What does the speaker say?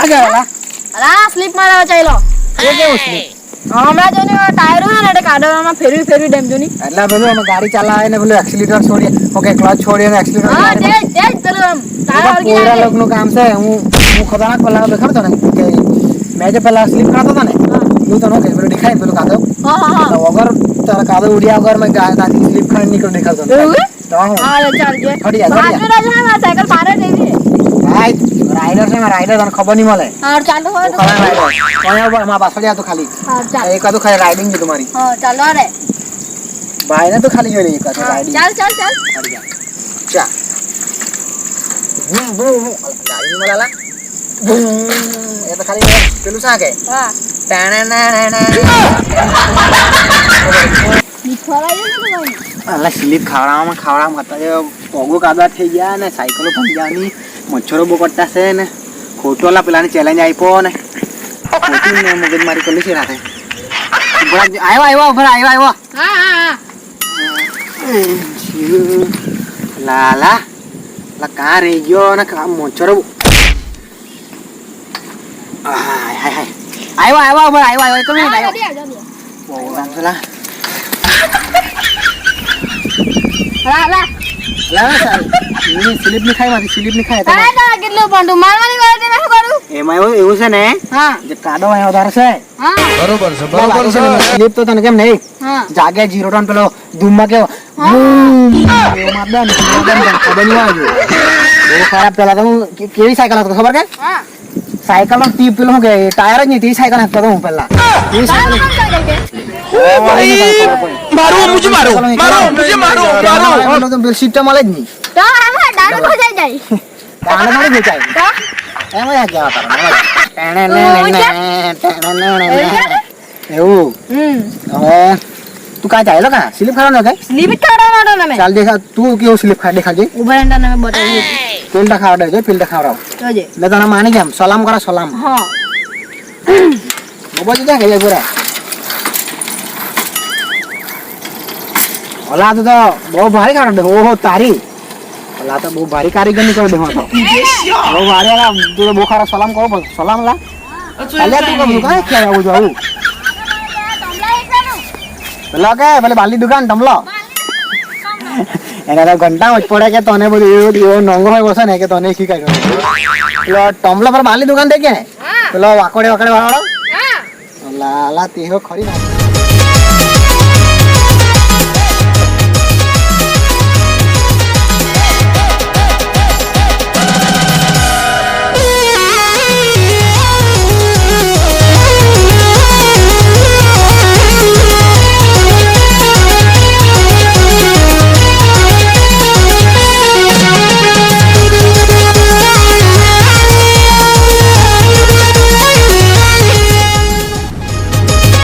કાગે વાલા અલા સ્લીપ મારવા ચાલ્યો એ કેવું સ્લીપ હમણાં જો ને ટાયર હે ને એટલે કાદવમાં ફેરવી ડેમ જો ની એટલે પેલું અમે ગાડી ચલાવે ને પેલું એક્સિલેટર છોડીએ ઓકે ક્લચ છોડીએ ને એક્સિલેટર હા તે પેલું આમ ટાયર હલકી પોરા લાગે લોગનું કામ છે હું ખતરનાક પેલા દેખાડતો ને કે મેં જે પેલા સ્લીપ ખાતો હતો ને હું તને કે પેલું દેખાય પેલું કાદવ હા વગર તારા કાદવ ઉડ્યા વગર મેં ત્યાંથી સ્લીપ ખાઈને નીકળ દેખાડતો એવું હા ચાલ જે હટી જા બાજુ રાજા હા સાયકલ મારે દેવી રાઈડર છે રાઈડર તને ખબર નહીં મળે હા ચાલ તો હોય રાઈડર મારા પાછળ જા તો ખાલી હા ચાલ એક તો ખાલી રાઇડિંગ છે તમારી હા ચાલો રે ભાઈ ને તો ખાલી જોઈ એક તો રાઇડિંગ ચાલ ચા ગાડી મળાલા એ તો ખાલી પેલું શા કે હા અલા સ્લીપ ખાવડાવવામાં હતા પોગો કાદા થઈ ગયા ને સાયકલો પણ જવાની મચ્છરો બહુ પડતા છે ને ખોટો પેલાની ચેલેન્જ આપ્યો ને ખોટી ને મગજ મારી કરી છે રાતે આવ્યો હા લાલા કા રહી ગયો ને મચ્છરો આવ્યો તો નહીં સ્લીપ ની ખાય કેટલું પણ મારવાની કરે તે શું કરું એમાં એવું છે ને હા જે કાદો અહીંયા વધારે છે હા બરોબર છે સ્લીપ તો તને કેમ નહીં હા જાગે 0 ટન પેલો ધૂમમાં કેવો ખબર નહીં આવે બહુ ખરાબ પેલા તો હું કેવી સાયકલ હતો ખબર કે હા સાયકલ નો ટીપ પેલું શું કે ટાયર જ નહીં તે સાયકલ હતો હું પેલા એ સાયકલ સિસ્ટમ મળે જ નહીં તો આમાં દાડો ખોજાઈ જાય દાડો થોડી વેચાય એમ જ કેવા એવું હવે તું કાં ચાલ્યો કા સ્લીપ ખાવાનો કે સ્લીપ કાઢવા માંડો ને ચાલ દેખા તું કેવું સ્લીપ ખા દેખાજે ઉભરંડા ને બતાવી ફિલ્ડ ખાવડાવજો ફિલ્ડ ખાવડાવ જોજે એટલે તને માની કેમ સલામ કરો સલામ હા બબો જતા કે પૂરા ઓલા તો બહુ ભારી ખાવડાવ દે ઓહો તારી ઓલા તો બહુ ભારી કારીગર ની કરી દે તો બહુ ભારી ઓલા તું તો બહુ ખારા સલામ કરો બોલ સલામ લા અલ્યા તું કમ કાય કે આવું જો આવું પેલા કે ભલે બાલી દુકાન તમલો એના તો ઘંટા જ પડે કે તને બધું એવો નંગો હોય બસે ને કે તને શીખાય પેલો ટમલો પર બાલી દુકાન દે કે પેલો વાકોડે વાળો લાલા તે ખરી ના